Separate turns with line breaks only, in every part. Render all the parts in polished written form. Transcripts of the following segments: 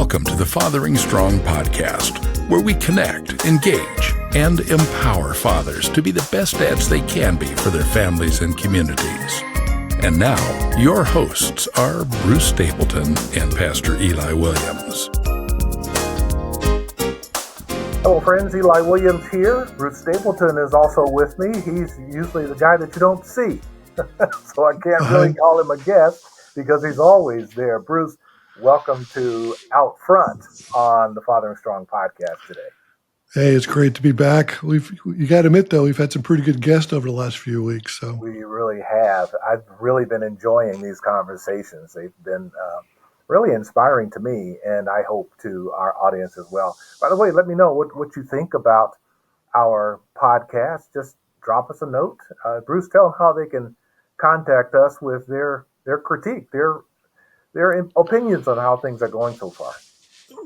Welcome to the Fathering Strong podcast, where we connect, engage, and empower fathers to be the best dads they can be for their families and communities. And now, your hosts are Bruce Stapleton and Pastor Eli Williams.
Hello friends, Eli Williams here. Bruce Stapleton is also with me. He's usually the guy that you don't see. So I can't really call him a guest because he's always there. Bruce, welcome to Out Front on the Fathering Strong podcast today.
Hey, it's great to be back. You got to admit, though, we've had some pretty good guests over the last few weeks. So
we really have. I've really been enjoying these conversations. They've been really inspiring to me, and I hope to our audience as well. By the way, let me know what you think about our podcast. Just drop us a note. Bruce, tell them how they can contact us with their critique, their opinions on how things are going so far.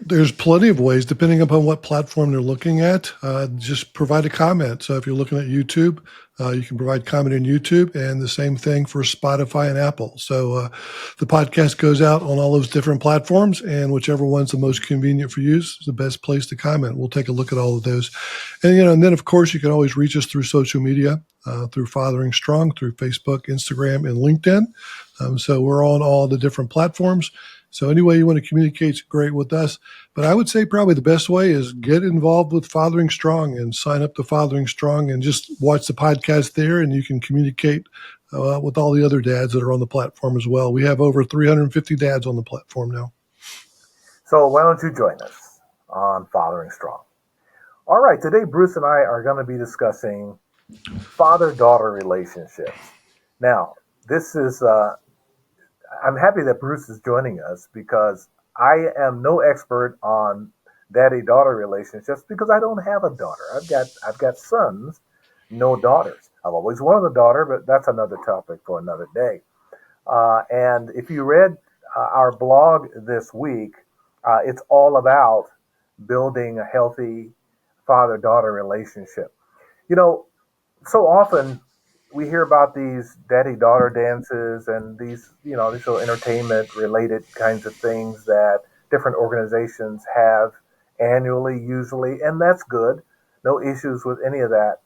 There's plenty of ways, depending upon what platform they're looking at. Just provide a comment. So if you're looking at YouTube, you can provide comment on YouTube, and the same thing for Spotify and Apple. So the podcast goes out on all those different platforms, and whichever one's the most convenient for you is the best place to comment. We'll take a look at all of those. And then, of course, you can always reach us through social media, through Fathering Strong, through Facebook, Instagram, and LinkedIn. So we're on all the different platforms. So any way you want to communicate is great with us. But I would say probably the best way is get involved with Fathering Strong and sign up to Fathering Strong and just watch the podcast there, and you can communicate with all the other dads that are on the platform as well. We have over 350 dads on the platform now.
So why don't you join us on Fathering Strong? All right, today Bruce and I are going to be discussing father-daughter relationships. Now, this is... I'm happy that Bruce is joining us because I am no expert on daddy-daughter relationships because I don't have a daughter. I've got sons, no daughters. I've always wanted a daughter, but that's another topic for another day. And if you read our blog this week, it's all about building a healthy father-daughter relationship. You know, so often we hear about these daddy-daughter dances and these little entertainment-related kinds of things that different organizations have annually, usually, and that's good. No issues with any of that.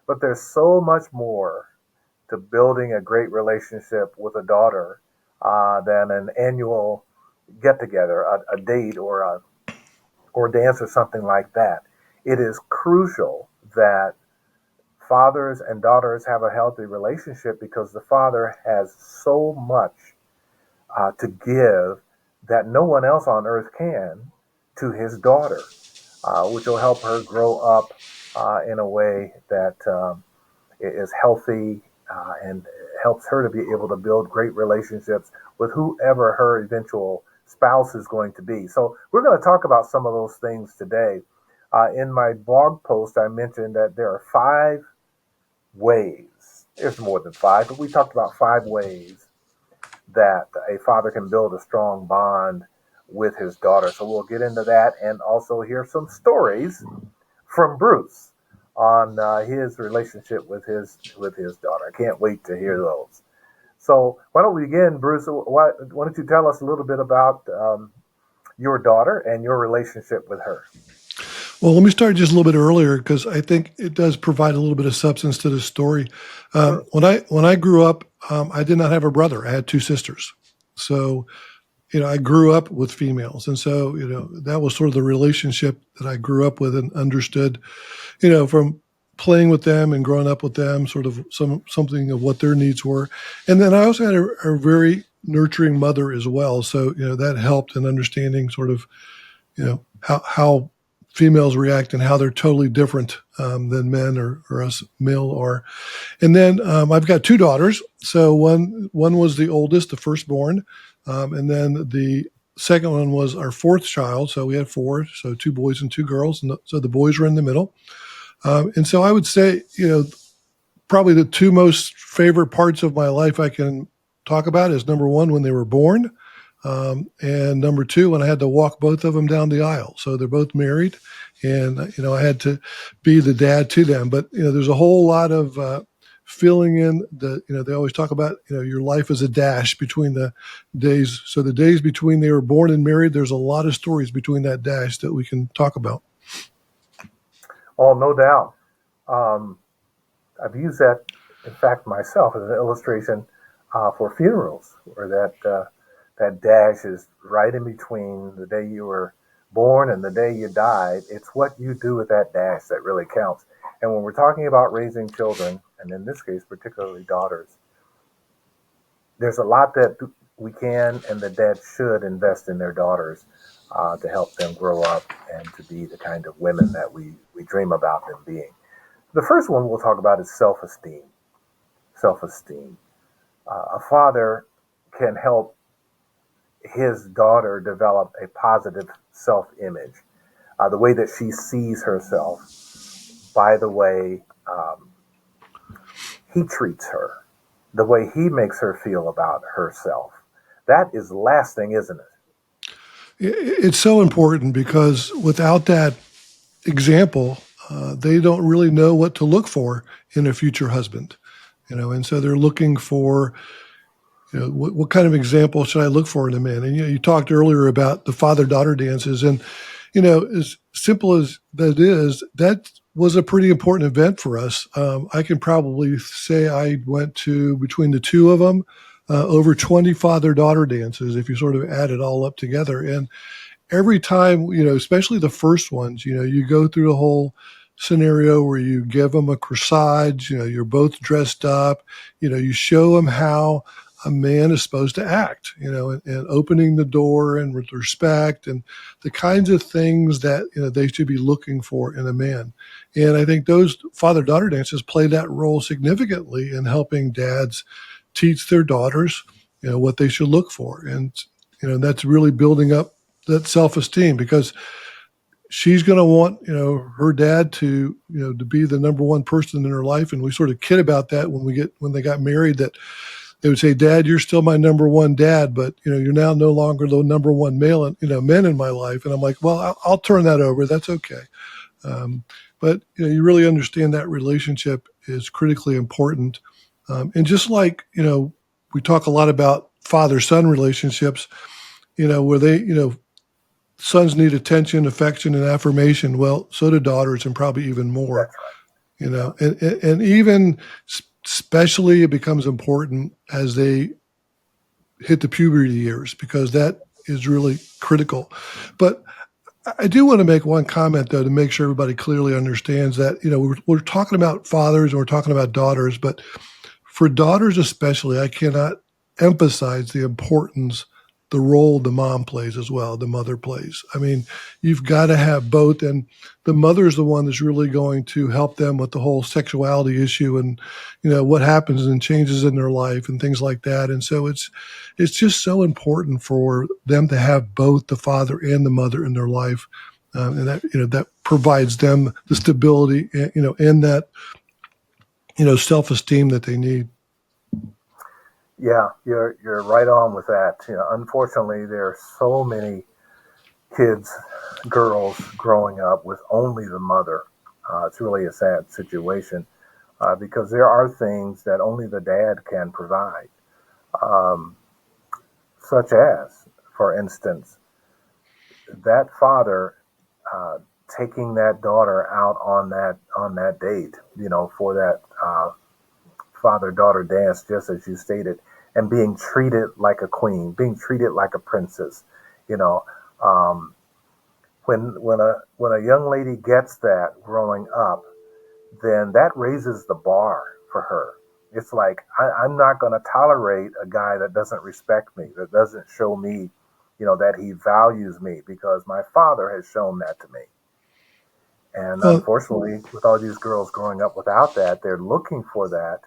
But there's so much more to building a great relationship with a daughter than an annual get-together, a date, or dance or something like that. It is crucial that fathers and daughters have a healthy relationship because the father has so much to give that no one else on earth can to his daughter, which will help her grow up in a way that is healthy and helps her to be able to build great relationships with whoever her eventual spouse is going to be. So we're going to talk about some of those things today. In my blog post, I mentioned that there are 5 ways. There's more than 5, but we talked about 5 ways that a father can build a strong bond with his daughter. So we'll get into that and also hear some stories from Bruce on his relationship with his daughter. I can't wait to hear those. So why don't we begin, Bruce? Why don't you tell us a little bit about your daughter and your relationship with her?
Well, let me start just a little bit earlier because I think it does provide a little bit of substance to the story.
Sure.
When I grew up, I did not have a brother. I had 2 sisters. So, I grew up with females. And so, that was sort of the relationship that I grew up with and understood, from playing with them and growing up with them, sort of something of what their needs were. And then I also had a very nurturing mother as well. So, that helped in understanding sort of, how females react and how they're totally different than men or us male are. And then I've got 2 daughters. So one was the oldest, the firstborn. And then the second one was our 4th child. So we had 4, so 2 boys and 2 girls. And so the boys were in the middle. And so I would say, probably the 2 most favorite parts of my life I can talk about is number 1, when they were born. And number 2, when I had to walk both of them down the aisle. So they're both married, and, I had to be the dad to them. But, there's a whole lot of filling in they always talk about, your life is a dash between the days. So the days between they were born and married, there's a lot of stories between that dash that we can talk about.
Oh, no doubt. Um, I've used that, in fact, myself as an illustration for funerals, where that dash is right in between the day you were born and the day you died. It's what you do with that dash that really counts. And when we're talking about raising children, and in this case, particularly daughters, there's a lot that we can and the dads should invest in their daughters to help them grow up and to be the kind of women that we dream about them being. The first one we'll talk about is self-esteem. Self-esteem. A father can help his daughter develop a positive self-image, the way that she sees herself by the way he treats her, the way he makes her feel about herself. That is lasting, isn't it?
It's so important because without that example, they don't really know what to look for in a future husband, and so they're looking for, what kind of example should I look for in a man? And you talked earlier about the father-daughter dances, and as simple as that is, that was a pretty important event for us. I can probably say I went to, between the two of them, over 20 father-daughter dances if you sort of add it all up together. And every time, especially the first ones, you go through the whole scenario where you give them a corsage, you're both dressed up, you show them how a man is supposed to act, and opening the door and with respect and the kinds of things that, they should be looking for in a man. And I think those father-daughter dances play that role significantly in helping dads teach their daughters, what they should look for. And, that's really building up that self-esteem, because she's going to want, her dad to, to be the number one person in her life. And we sort of kid about that when they got married, that they would say, "Dad, you're still my number one dad, but, you're now no longer the number one male, and, men in my life." And I'm like, well, I'll turn that over. That's okay. But, you really understand that relationship is critically important. And just like, we talk a lot about father-son relationships, where they, sons need attention, affection, and affirmation. Well, so do daughters, and probably even more.
That's right.
And even especially it becomes important as they hit the puberty years, because that is really critical. But I do want to make one comment, though, to make sure everybody clearly understands that, we're talking about fathers and we're talking about daughters, but for daughters especially, I cannot emphasize the importance, the role the mom plays as well, the mother plays. I mean, you've got to have both, and the mother's the one that's really going to help them with the whole sexuality issue and, what happens and changes in their life and things like that. And so it's just so important for them to have both the father and the mother in their life. And that, that provides them the stability, and that, self-esteem that they need.
Yeah, you're right on with that. Unfortunately, there are so many kids, girls growing up with only the mother. It's really a sad situation because there are things that only the dad can provide, um, such as, for instance, that father taking that daughter out on that date, for that father-daughter dance, just as you stated, and being treated like a queen, being treated like a princess. You know, um, when a young lady gets that growing up, then that raises the bar for her. It's like I'm not going to tolerate a guy that doesn't respect me, that doesn't show me, that he values me, because my father has shown that to me. And
Well,
unfortunately, with all these girls growing up without that, they're looking for that,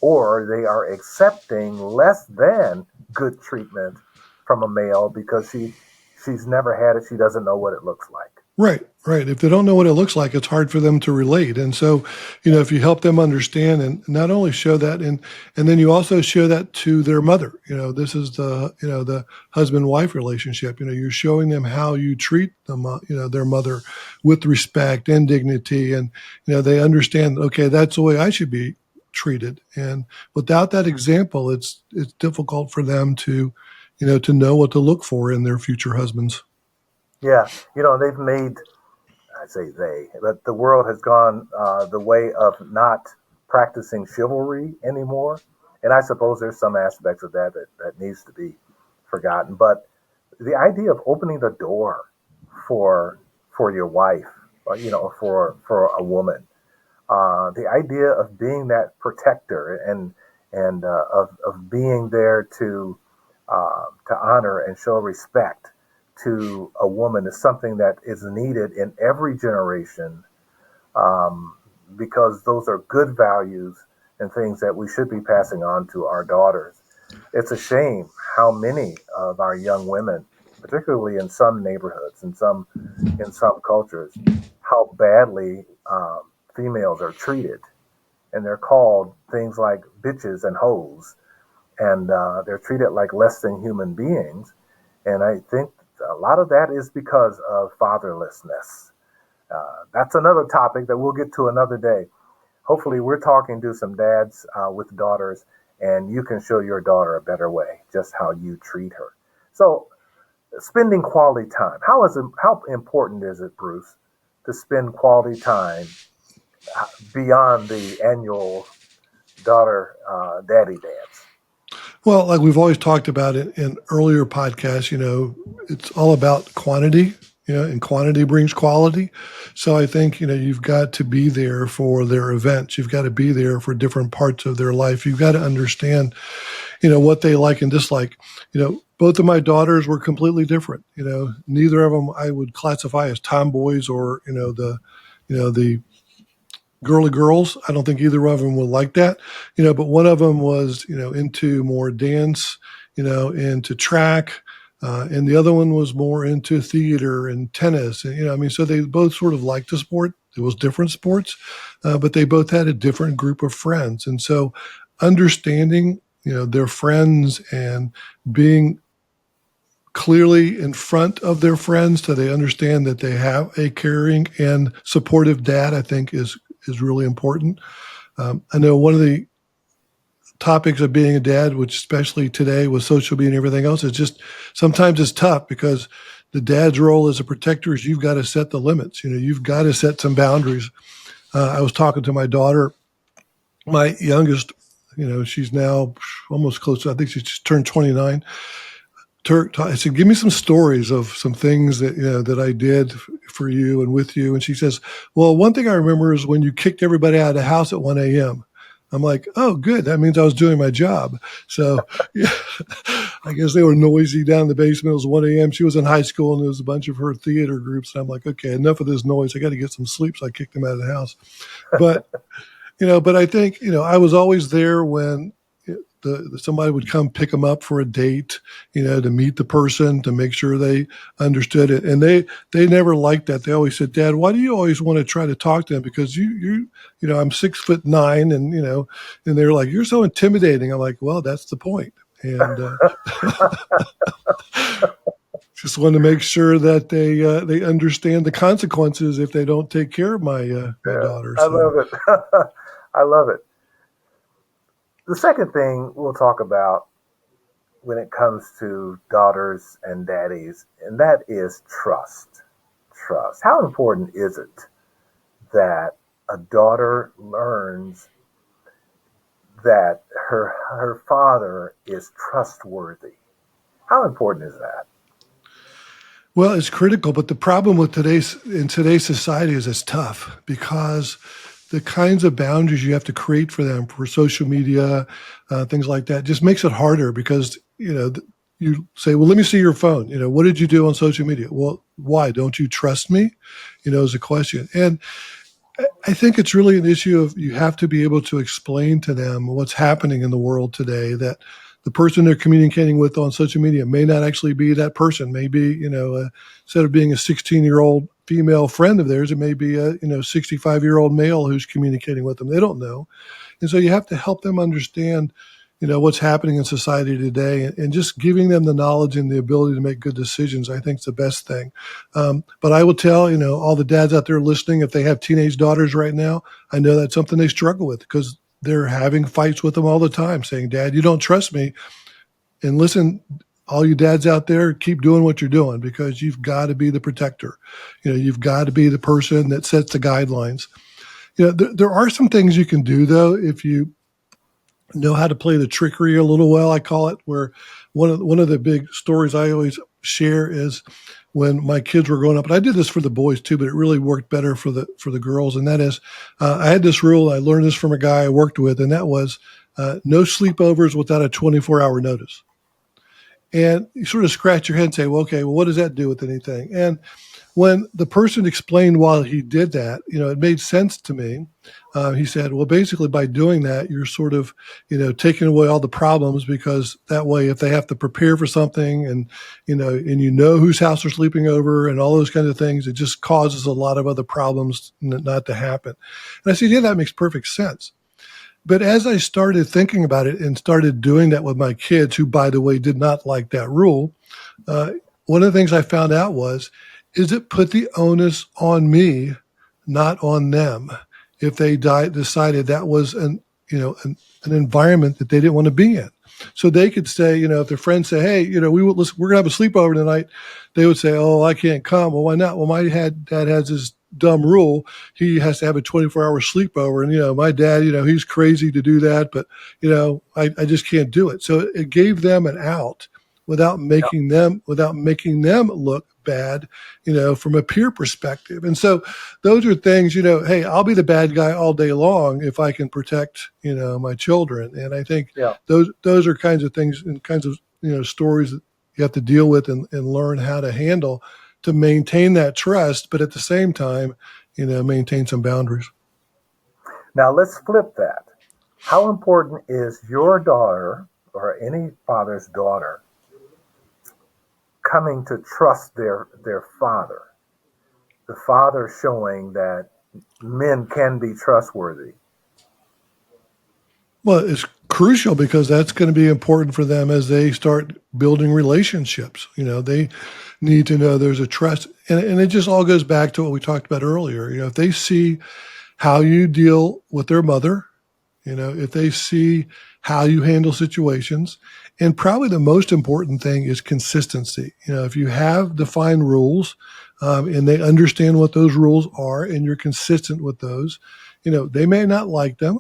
or they are accepting less than good treatment from a male because she's never had it. She doesn't know what it looks like.
right, right. If they don't know what it looks like, it's hard for them to relate. And so, if you help them understand and not only show that, and then you also show that to their mother, this is the husband-wife relationship. You're showing them how you treat them, their mother with respect and dignity. And, they understand, okay, that's the way I should be treated. And without that example, it's difficult for them to, to know what to look for in their future husbands.
Yeah, they've made, I say they, but the world has gone the way of not practicing chivalry anymore. And I suppose there's some aspects of that needs to be forgotten. But the idea of opening the door for your wife, for a woman, the idea of being that protector and of being there to honor and show respect to a woman is something that is needed in every generation, because those are good values and things that we should be passing on to our daughters. It's a shame how many of our young women, particularly in some neighborhoods, in some cultures, how badly females are treated, and they're called things like bitches and hoes, and they're treated like less than human beings. And I think a lot of that is because of fatherlessness. That's another topic that we'll get to another day. Hopefully, we're talking to some dads with daughters, and you can show your daughter a better way, just how you treat her. So, spending quality time. How important is it, Bruce, to spend quality time beyond the annual daughter daddy dance?
Well, like we've always talked about it in earlier podcasts, it's all about quantity, and quantity brings quality. So I think, you've got to be there for their events. You've got to be there for different parts of their life. You've got to understand, what they like and dislike. Both of my daughters were completely different. Neither of them I would classify as tomboys or, the girly girls. I don't think either of them would like that, but one of them was, into more dance, into track. And the other one was more into theater and tennis. And, so they both sort of liked the sport. It was different sports, but they both had a different group of friends. And so understanding, their friends and being clearly in front of their friends so they understand that they have a caring and supportive dad, I think is really important. I know one of the topics of being a dad, which especially today with social media and everything else, is just sometimes it's tough because the dad's role as a protector is you've got to set the limits. You've got to set some boundaries. I was talking to my daughter, my youngest, she's now almost close to, I think she just turned 29. I said, give me some stories of some things that, that I did for you and with you. And she says, well, one thing I remember is when you kicked everybody out of the house at 1 a.m. I'm like, oh, good. That means I was doing my job. So yeah, I guess they were noisy down in the basement. It was 1 a.m. She was in high school and there was a bunch of her theater groups. And I'm like, okay, enough of this noise. I got to get some sleep. So I kicked them out of the house. But, but I think, I was always there when somebody would come pick them up for a date, to meet the person, to make sure they understood it. And they never liked that. They always said, Dad, why do you always want to try to talk to them? Because I'm 6'9", and they're like, you're so intimidating. I'm like, well, that's the point. And just want to make sure that they understand the consequences if they don't take care of my daughter.
I love it. I love it. The second thing we'll talk about when it comes to daughters and daddies, and that is trust. Trust. How important is it that a daughter learns that her father is trustworthy? How important is that?
Well, it's critical, but the problem with in today's society is it's tough because the kinds of boundaries you have to create for them for social media, things like that, just makes it harder because, you say, well, let me see your phone. What did you do on social media? Well, why? Don't you trust me? Is a question. And I think it's really an issue of you have to be able to explain to them what's happening in the world today, that the person they're communicating with on social media may not actually be that person. Maybe, instead of being a 16-year-old female friend of theirs, it may be a 65-year-old male who's communicating with them. They don't know. And so you have to help them understand, what's happening in society today, and just giving them the knowledge and the ability to make good decisions, I think is the best thing. But I will tell, all the dads out there listening, if they have teenage daughters right now, I know that's something they struggle with because they're having fights with them all the time, saying, "Dad, you don't trust me." And listen, all you dads out there, keep doing what you're doing, because you've got to be the protector. You've got to be the person that sets the guidelines. There are some things you can do, though, if you know how to play the trickery a little well, I call it, where one of the big stories I always share is when my kids were growing up, and I did this for the boys too, but it really worked better for the girls. And that is, I had this rule. I learned this from a guy I worked with, and that was no sleepovers without a 24-hour notice. And you sort of scratch your head and say, well, okay, well, what does that do with anything? And when the person explained why he did that, it made sense to me. He said, well, basically by doing that, you're sort of, taking away all the problems, because that way, if they have to prepare for something and whose house they're sleeping over and all those kinds of things, it just causes a lot of other problems not to happen. And I said, yeah, that makes perfect sense. But as I started thinking about it and started doing that with my kids, who, by the way, did not like that rule, one of the things I found out is it put the onus on me, not on them, if they decided that was an environment that they didn't want to be in. So they could say, if their friends say, hey, we're going to have a sleepover tonight, they would say, oh, I can't come. Well, why not? Well, my dad has this dumb rule. He has to have a 24-hour sleepover. And, my dad, he's crazy to do that, but, I just can't do it. So it gave them an out without making them look bad, from a peer perspective. And so those are things, hey, I'll be the bad guy all day long if I can protect, my children. And I think those are kinds of things and kinds of, stories that you have to deal with and learn how to handle to maintain that trust, but at the same time, maintain some boundaries.
Now let's flip that. How important is your daughter or any father's daughter coming to trust their father? The father showing that men can be trustworthy.
Well, it's crucial, because that's going to be important for them as they start building relationships. They need to know there's a trust. And it just all goes back to what we talked about earlier. If they see how you deal with their mother, if they see how you handle situations, and probably the most important thing is consistency. If you have defined rules, and they understand what those rules are and you're consistent with those, they may not like them,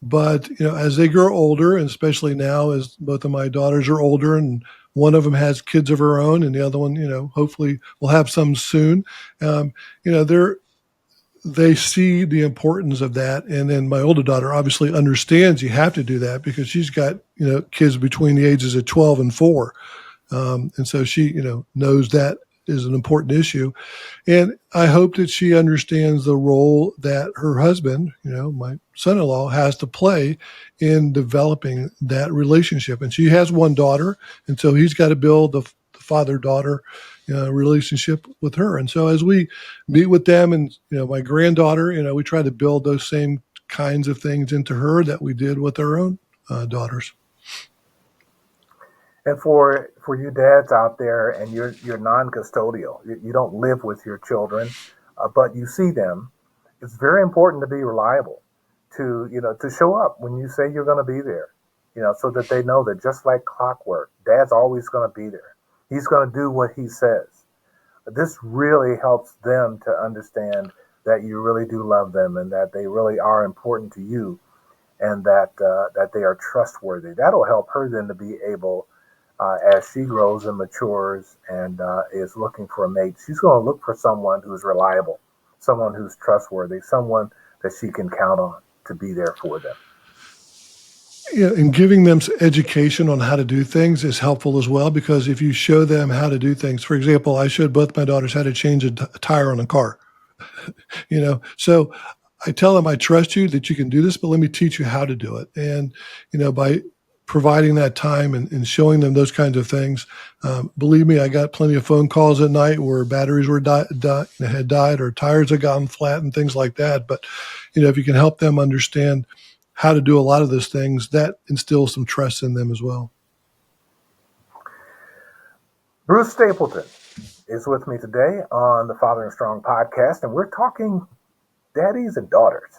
but, as they grow older, and especially now as both of my daughters are older and one of them has kids of her own and the other one, hopefully will have some soon, they see the importance of that. And then my older daughter obviously understands you have to do that, because she's got, kids between the ages of 12 and 4. And so she, knows that is an important issue. And I hope that she understands the role that her husband, my son-in-law, has to play in developing that relationship. And she has one daughter, and so he's got to build the father-daughter relationship with her. And so as we meet with them, and my granddaughter, we try to build those same kinds of things into her that we did with our own daughters.
And for you dads out there, and you're non-custodial, you don't live with your children, but you see them, it's very important to be reliable, to show up when you say you're going to be there, so that they know that just like clockwork, dad's always going to be there. He's going to do what he says. This really helps them to understand that you really do love them and that they really are important to you, and that they are trustworthy. That'll help her then to be able, as she grows and matures and is looking for a mate, she's going to look for someone who's reliable, someone who's trustworthy, someone that she can count on to be there for them.
And giving them education on how to do things is helpful as well, because if you show them how to do things, for example, I showed both my daughters how to change a tire on a car, so I tell them, I trust you that you can do this, but let me teach you how to do it. And, by providing that time and showing them those kinds of things, believe me, I got plenty of phone calls at night where batteries were had died or tires had gotten flat and things like that. But, if you can help them understand how to do a lot of those things, that instills some trust in them as well.
Bruce Stapleton is with me today on the Fathering Strong podcast, and we're talking daddies and daughters.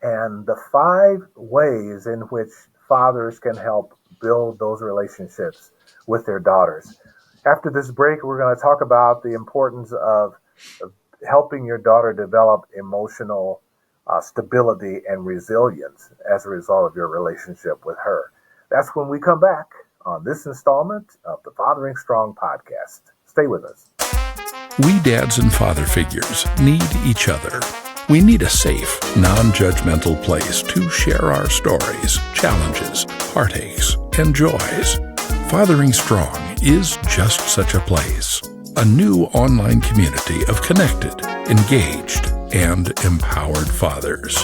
and the 5 ways in which fathers can help build those relationships with their daughters. After this break, we're going to talk about the importance of helping your daughter develop emotional stability and resilience as a result of your relationship with her. That's when we come back on this installment of the Fathering Strong podcast. Stay with us.
We dads and father figures need each other. We need a safe, non-judgmental place to share our stories, challenges, heartaches, and joys. Fathering Strong is just such a place. A new online community of connected, engaged, and empowered fathers.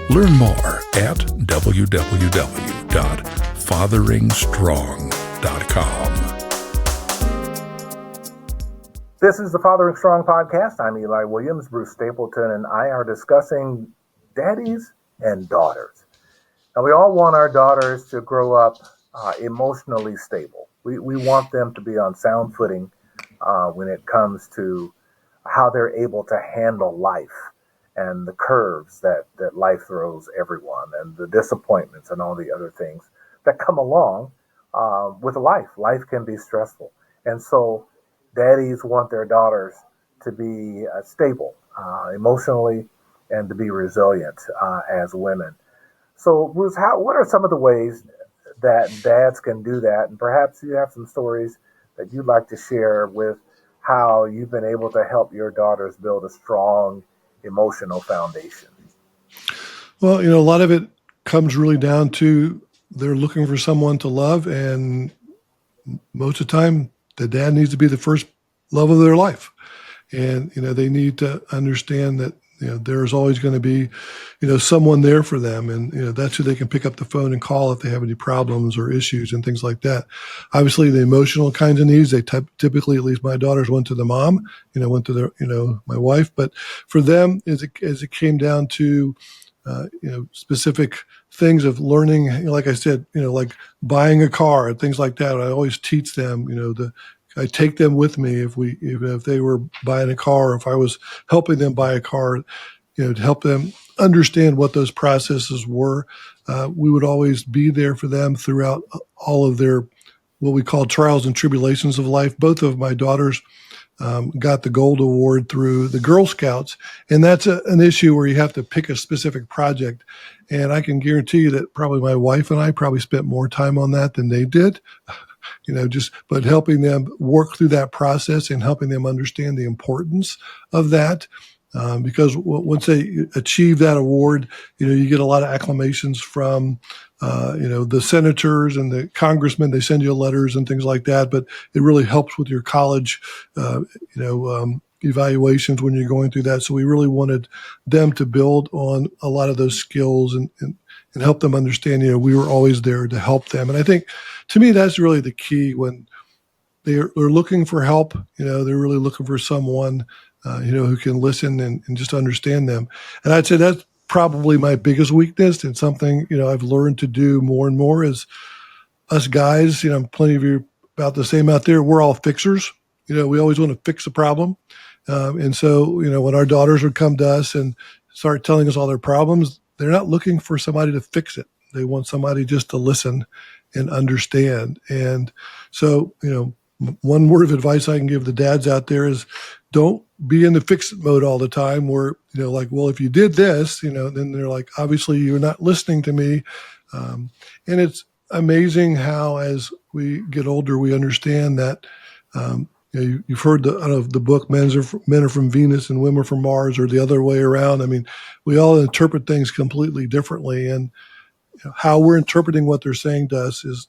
Learn more at www.fatheringstrong.com.
This is the Fathering Strong podcast. I'm Eli Williams. Bruce Stapleton and I are discussing daddies and daughters. Now, we all want our daughters to grow up emotionally stable. We want them to be on sound footing when it comes to how they're able to handle life and the curves that life throws everyone and the disappointments and all the other things that come along with life. Life can be stressful. And so daddies want their daughters to be stable emotionally and to be resilient as women. So, Bruce, what are some of the ways that dads can do that? And perhaps you have some stories that you'd like to share with how you've been able to help your daughters build a strong emotional foundation.
Well, a lot of it comes really down to they're looking for someone to love, and most of the time, the dad needs to be the first love of their life. And, they need to understand that, there's always going to be, someone there for them. And, that's who they can pick up the phone and call if they have any problems or issues and things like that. Obviously, the emotional kinds of needs, they typically, at least my daughters, went to the mom, went to their, my wife. But for them, as it came down to, specific things of learning, like I said, like buying a car and things like that. I always teach them, I take them with me if they were buying a car, or if I was helping them buy a car, to help them understand what those processes were. We would always be there for them throughout all of their, what we call trials and tribulations of life. Both of my daughters got the gold award through the Girl Scouts. And that's an issue where you have to pick a specific project. And I can guarantee you that probably my wife and I probably spent more time on that than they did. But helping them work through that process and helping them understand the importance of that. Because once they achieve that award, you get a lot of acclamations from, the senators and the congressmen. They send you letters and things like that, but it really helps with your college, evaluations when you're going through that. So we really wanted them to build on a lot of those skills and help them understand, we were always there to help them. And I think, to me, that's really the key when they're looking for help. They're really looking for someone, who can listen and just understand them. And I'd say that's probably my biggest weakness, and something, I've learned to do more and more is us guys, plenty of you about the same out there. We're all fixers. We always want to fix the problem. And so, when our daughters would come to us and start telling us all their problems, they're not looking for somebody to fix it. They want somebody just to listen and understand. And so, one word of advice I can give the dads out there is don't be in the fix it mode all the time where, well, if you did this, then they're like, obviously you're not listening to me. And it's amazing how, as we get older, we understand that, you've heard the book, men are from Venus and women are from Mars, or the other way around. I mean, we all interpret things completely differently, and how we're interpreting what they're saying to us is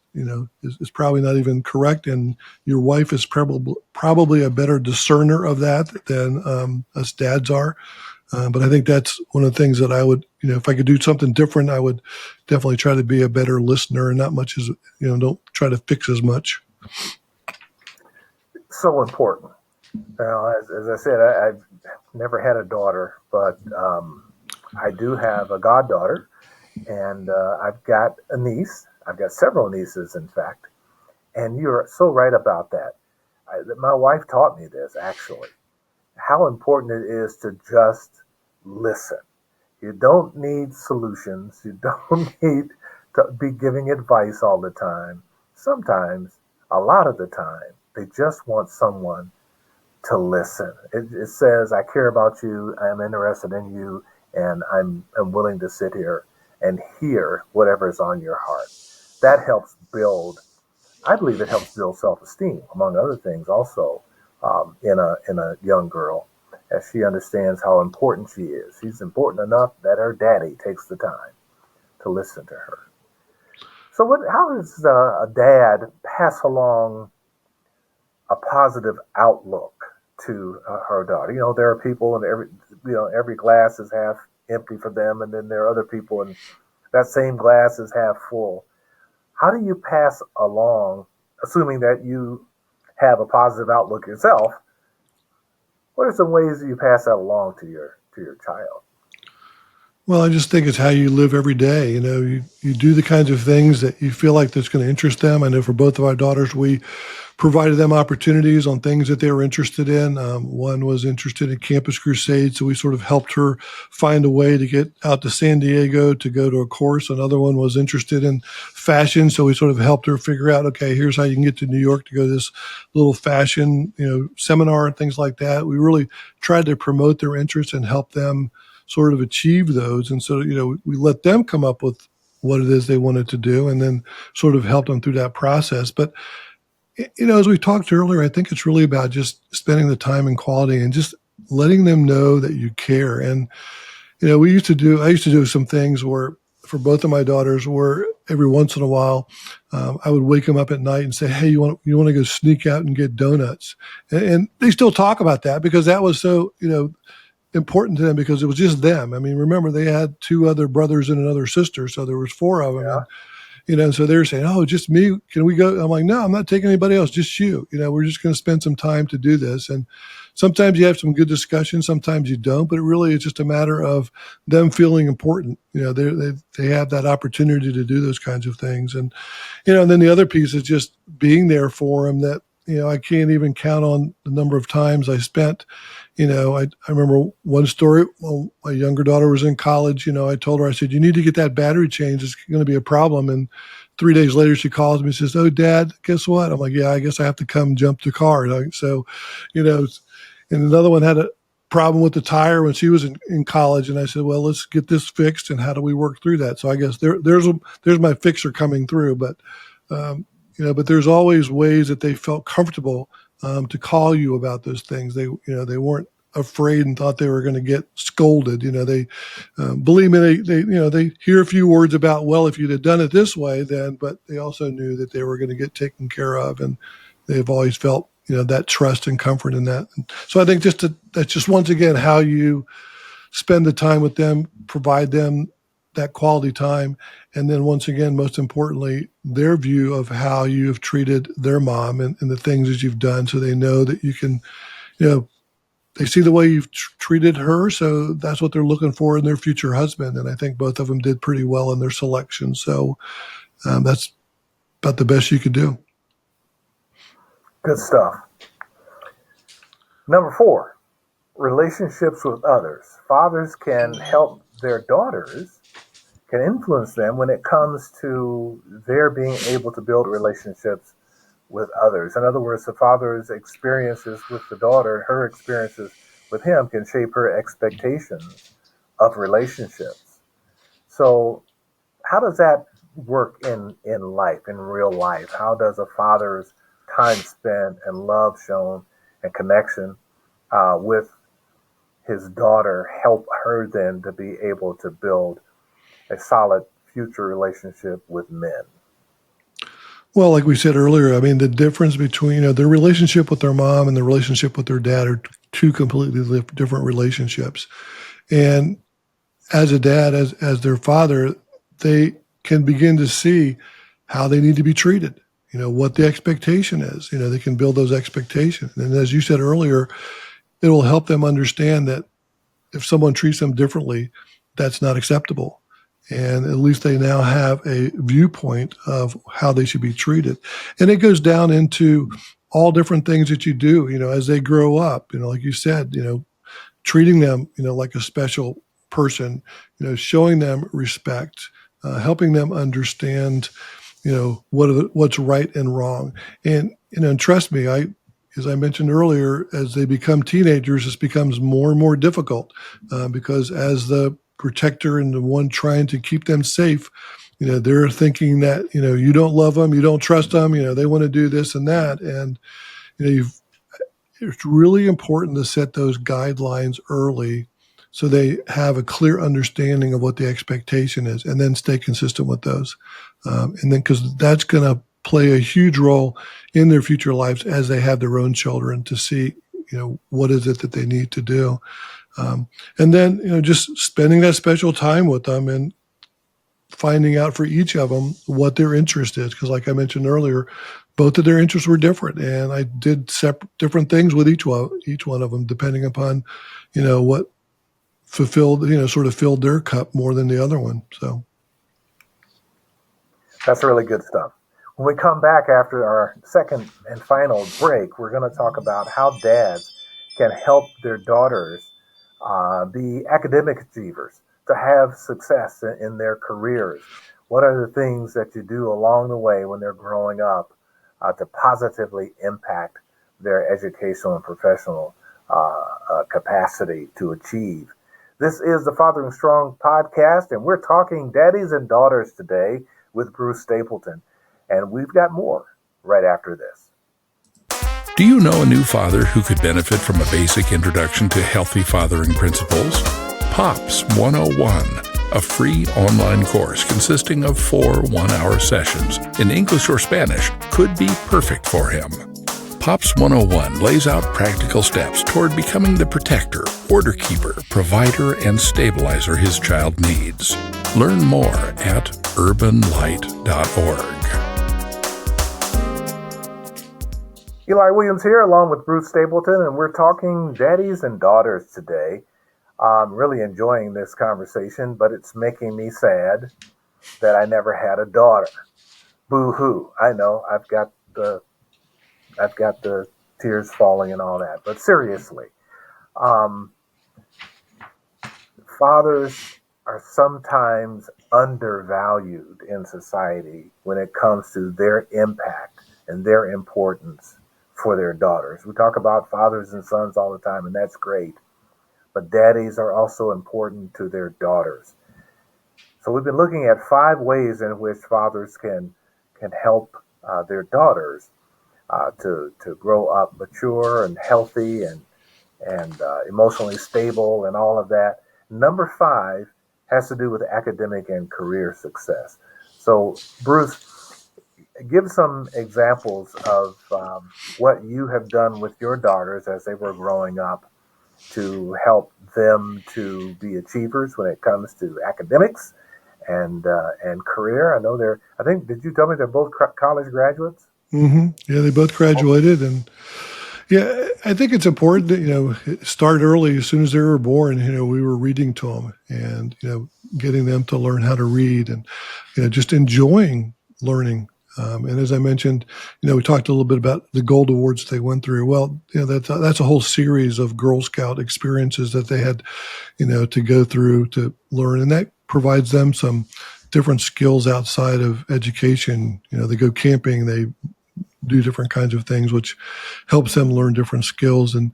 probably not even correct. And your wife is probably a better discerner of that than us dads are. But I think that's one of the things that I would, if I could do something different, I would definitely try to be a better listener and not much as, don't try to fix as much.
So important. As I said, I've never had a daughter, but I do have a goddaughter, and I've got a niece. I've got several nieces, in fact. And you're so right about that. My wife taught me this, actually, how important it is to just listen. You don't need solutions. You don't need to be giving advice all the time. Sometimes, a lot of the time, they just want someone to listen. It says, I care about you, I'm interested in you, and I'm willing to sit here and hear whatever is on your heart. That helps build, I believe it helps build self-esteem, among other things also, in a young girl, as she understands how important she is. She's important enough that her daddy takes the time to listen to her. So how does a dad pass along a positive outlook to her daughter? There are people in every glass is half empty for them, and then there are other people and that same glass is half full. How do you pass along, assuming that you have a positive outlook yourself, what are some ways that you pass that along to your child?
Well, I just think it's how you live every day. You do the kinds of things that you feel like that's going to interest them. I know for both of our daughters, we provided them opportunities on things that they were interested in. One was interested in Campus Crusade, so we sort of helped her find a way to get out to San Diego to go to a course. Another one was interested in fashion, so we sort of helped her figure out, okay, here's how you can get to New York to go to this little fashion, seminar and things like that. We really tried to promote their interests and help them sort of achieve those. And so, we let them come up with what it is they wanted to do and then sort of help them through that process. But as we talked earlier, I think it's really about just spending the time and quality and just letting them know that you care. And, I used to do some things where for both of my daughters where every once in a while, I would wake them up at night and say, hey, you want to go sneak out and get donuts? And they still talk about that because that was so, important to them because it was just them. I mean, remember they had two other brothers and another sister. So there was four of them.
Yeah.
And, so they're saying, oh, just me. Can we go? I'm like, no, I'm not taking anybody else. Just you. We're just going to spend some time to do this. And sometimes you have some good discussions. Sometimes you don't. But it really is just a matter of them feeling important. They have that opportunity to do those kinds of things. And, and then the other piece is just being there for them that, I can't even count on the number of times I spent. I remember one story. Well, my younger daughter was in college. I told her, I said, you need to get that battery changed. It's going to be a problem. And 3 days later, she calls me and says, oh, Dad, guess what? I'm like, yeah, I guess I have to come jump the car. So, and another one had a problem with the tire when she was in college. And I said, well, let's get this fixed. And how do we work through that? So I guess there's my fixer coming through. But, but there's always ways that they felt comfortable to call you about those things. They weren't afraid and thought they were going to get scolded. They believe me, they hear a few words about, well, if you'd have done it this way, then, but they also knew that they were going to get taken care of. And they've always felt, that trust and comfort in that. And so I think that's just once again, how you spend the time with them, provide them that quality time. And then once again, most importantly, their view of how you have treated their mom and the things that you've done. So they know that you can, they see the way you've treated her. So that's what they're looking for in their future husband. And I think both of them did pretty well in their selection. So that's about the best you could do.
Good stuff. Number 4, relationships with others. Fathers can help their daughters, can influence them when it comes to their being able to build relationships with others. In other words, the father's experiences with the daughter, her experiences with him can shape her expectations of relationships. So how does that work in life, in real life? How does a father's time spent and love shown and connection with his daughter help her then to be able to build a solid future relationship with men?
Well, like we said earlier, I mean, the difference between, their relationship with their mom and the relationship with their dad are two completely different relationships. And as a dad, as their father, they can begin to see how they need to be treated, what the expectation is. They can build those expectations. And as you said earlier, it will help them understand that if someone treats them differently, that's not acceptable. And at least they now have a viewpoint of how they should be treated. And it goes down into all different things that you do, as they grow up, like you said, treating them, like a special person, showing them respect, helping them understand, what's right and wrong. And trust me, as I mentioned earlier, as they become teenagers, this becomes more and more difficult because as the protector and the one trying to keep them safe, they're thinking that, you don't love them, you don't trust them, they want to do this and that. And, it's really important to set those guidelines early so they have a clear understanding of what the expectation is and then stay consistent with those. And then because that's going to play a huge role in their future lives as they have their own children to see, what is it that they need to do. And then, just spending that special time with them and finding out for each of them what their interest is. Because like I mentioned earlier, both of their interests were different. And I did different things with each one of them, depending upon, what fulfilled, sort of filled their cup more than the other one. So
that's really good stuff. When we come back after our second and final break, we're going to talk about how dads can help their daughters be academic achievers, to have success in their careers. What are the things that you do along the way when they're growing up to positively impact their educational and professional capacity to achieve? This is the Fathering Strong podcast, and we're talking daddies and daughters today with Bruce Stapleton. And we've got more right after this.
Do you know a new father who could benefit from a basic introduction to healthy fathering principles? POPS 101, a free online course consisting of 4 one-hour sessions in English or Spanish, could be perfect for him. POPS 101 lays out practical steps toward becoming the protector, order keeper, provider, and stabilizer his child needs. Learn more at urbanlight.org.
Eli Williams here, along with Bruce Stapleton, and we're talking daddies and daughters today. I'm really enjoying this conversation, but it's making me sad that I never had a daughter. Boo-hoo. I know, I've got the tears falling and all that. But seriously, fathers are sometimes undervalued in society when it comes to their impact and their importance for their daughters. We talk about fathers and sons all the time, and that's great. But daddies are also important to their daughters. So we've been looking at 5 ways in which fathers can help their daughters to grow up mature and healthy and emotionally stable and all of that. Number 5 has to do with academic and career success. So, Bruce, give some examples of what you have done with your daughters as they were growing up to help them to be achievers when it comes to academics and career. I know did you tell me they're both college graduates?
Mm-hmm. Yeah, they both graduated, and yeah, I think it's important to, start early. As soon as they were born, we were reading to them and, getting them to learn how to read and, just enjoying learning. And as I mentioned, we talked a little bit about the Gold Awards they went through. Well, that's a whole series of Girl Scout experiences that they had, to go through to learn. And that provides them some different skills outside of education. They go camping, they do different kinds of things, which helps them learn different skills. And,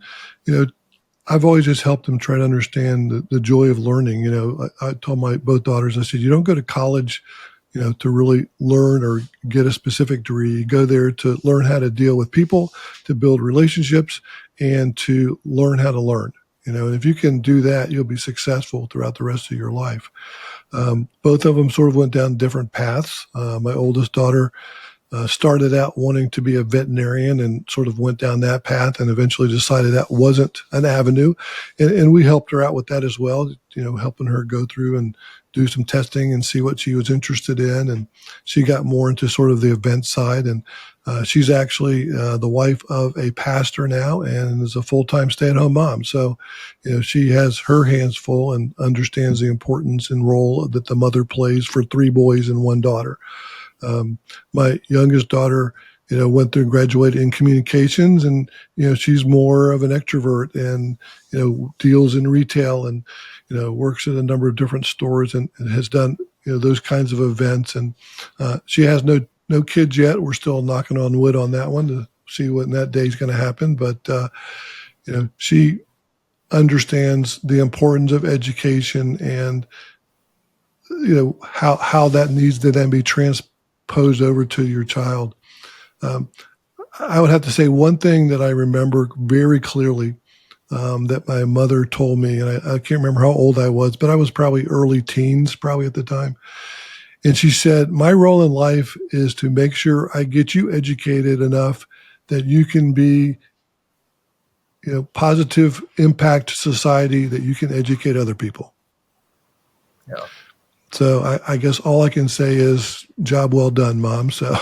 I've always just helped them try to understand the joy of learning. I told my both daughters, I said, you don't go to college to really learn or get a specific degree. You go there to learn how to deal with people, to build relationships, and to learn how to learn. And if you can do that, you'll be successful throughout the rest of your life. Both of them sort of went down different paths. My oldest daughter started out wanting to be a veterinarian and sort of went down that path and eventually decided that wasn't an avenue. And we helped her out with that as well, helping her go through and do some testing and see what she was interested in. And she got more into sort of the event side. And she's actually the wife of a pastor now and is a full-time stay-at-home mom. So, she has her hands full and understands the importance and role that the mother plays for 3 boys and 1 daughter. My youngest daughter went through and graduated in communications, and she's more of an extrovert, and deals in retail, and works at a number of different stores, and has done those kinds of events. And she has no kids yet. We're still knocking on wood on that one to see when that day is going to happen. But she understands the importance of education, and how that needs to then be transposed over to your child. I would have to say one thing that I remember very clearly, that my mother told me, and I can't remember how old I was, but I was probably early teens, probably at the time. And she said, my role in life is to make sure I get you educated enough that you can be, positive impact society, that you can educate other people.
Yeah.
So I guess all I can say is job well done, Mom. So,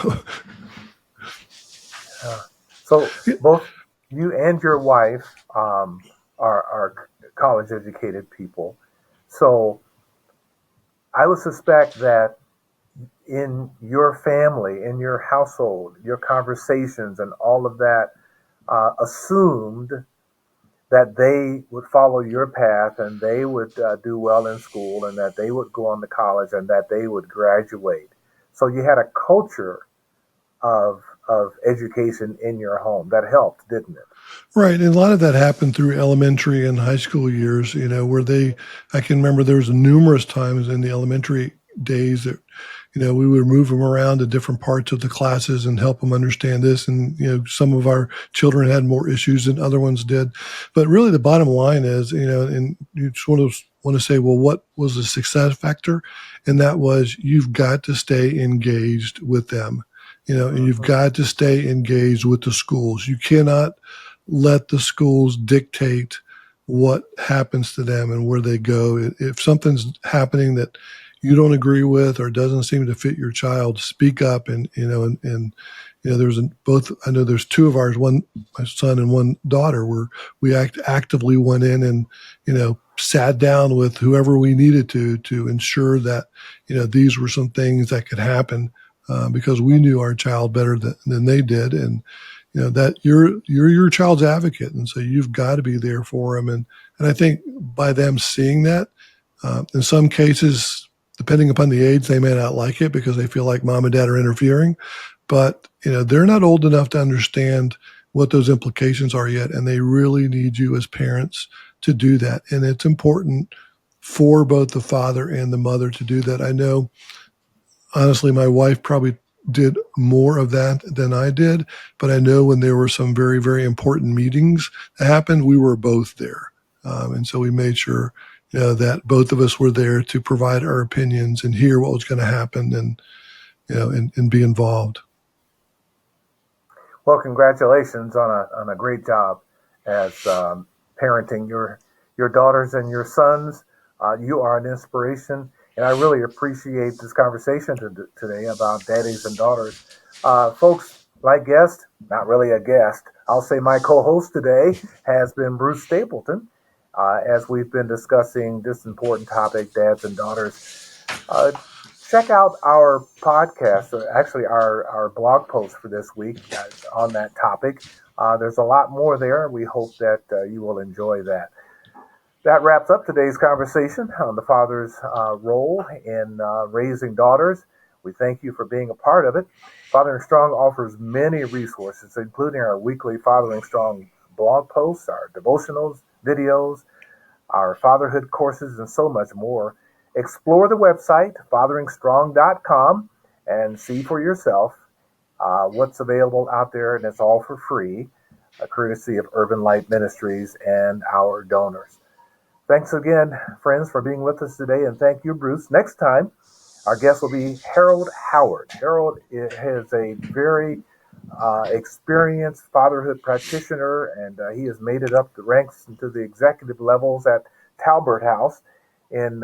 So both you and your wife are college educated people. So I would suspect that in your family, in your household, your conversations and all of that assumed that they would follow your path, and they would do well in school, and that they would go on to college, and that they would graduate. So you had a culture of education in your home that helped, didn't it?
right. And a lot of that happened through elementary and high school years, where I can remember there was numerous times in the elementary days that, we would move them around to different parts of the classes and help them understand this. And, some of our children had more issues than other ones did. But really the bottom line is, and you sort of want to say, well, what was the success factor? And that was, you've got to stay engaged with them, and you've got to stay engaged with the schools. You cannot let the schools dictate what happens to them and where they go. If something's happening that you don't agree with or doesn't seem to fit your child, speak up. And I know there's two of ours, one, my son and one daughter, where we actively went in and, sat down with whoever we needed to ensure that, these were some things that could happen, because we knew our child better than they did. And, that you're your child's advocate. And so you've got to be there for them. And I think by them seeing that, in some cases, depending upon the age, they may not like it because they feel like mom and dad are interfering, but they're not old enough to understand what those implications are yet. And they really need you as parents to do that. And it's important for both the father and the mother to do that. I know, honestly, my wife probably did more of that than I did, but I know when there were some very, very important meetings that happened, we were both there. And so we made sure that both of us were there to provide our opinions and hear what was going to happen, and and be involved.
Well, congratulations on a great job as parenting your daughters and your sons. You are an inspiration, and I really appreciate this conversation today about daddies and daughters. Folks, my guest, not really a guest, I'll say my co-host today has been Bruce Stapleton. As we've been discussing this important topic, dads and daughters. Check out our podcast, or actually our blog post for this week on that topic. There's a lot more there. We hope that you will enjoy that. That wraps up today's conversation on the father's role in raising daughters. We thank you for being a part of it. Fathering Strong offers many resources, including our weekly Fathering Strong blog posts, our devotionals, videos, our fatherhood courses, and so much more. Explore the website, fatheringstrong.com, and see for yourself what's available out there, and it's all for free, courtesy of Urban Light Ministries and our donors. Thanks again, friends, for being with us today, and thank you, Bruce. Next time, our guest will be Harold Howard. Harold is a very experienced fatherhood practitioner, and he has made it up the ranks into the executive levels at Talbert House in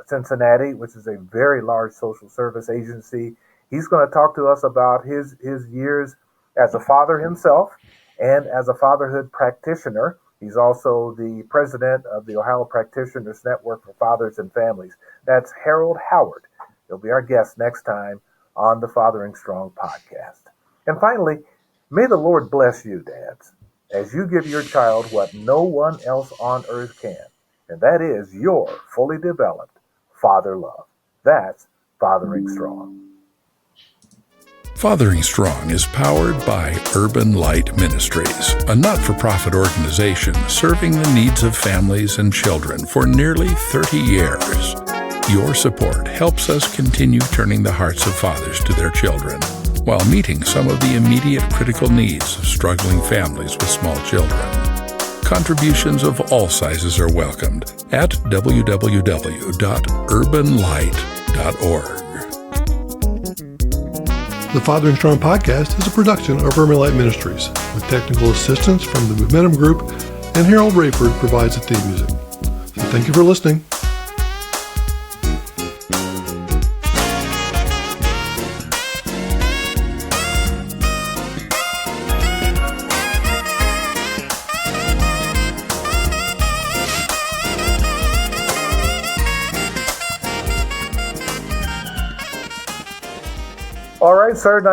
Cincinnati, which is a very large social service agency. He's going to talk to us about his years as a father himself and as a fatherhood practitioner. He's also the president of the Ohio Practitioners Network for Fathers and Families. That's Harold Howard. He'll be our guest next time on the Fathering Strong podcast. And finally, may the Lord bless you, dads, as you give your child what no one else on earth can, and that is your fully developed father love. That's Fathering Strong.
Fathering Strong is powered by Urban Light Ministries, a not-for-profit organization serving the needs of families and children for nearly 30 years. Your support helps us continue turning the hearts of fathers to their children while meeting some of the immediate critical needs of struggling families with small children. Contributions of all sizes are welcomed at www.urbanlight.org.
The Fathering Strong podcast is a production of Urban Light Ministries, with technical assistance from the Momentum Group, and Harold Rayford provides the theme music. So thank you for listening.
All right, sir. Nice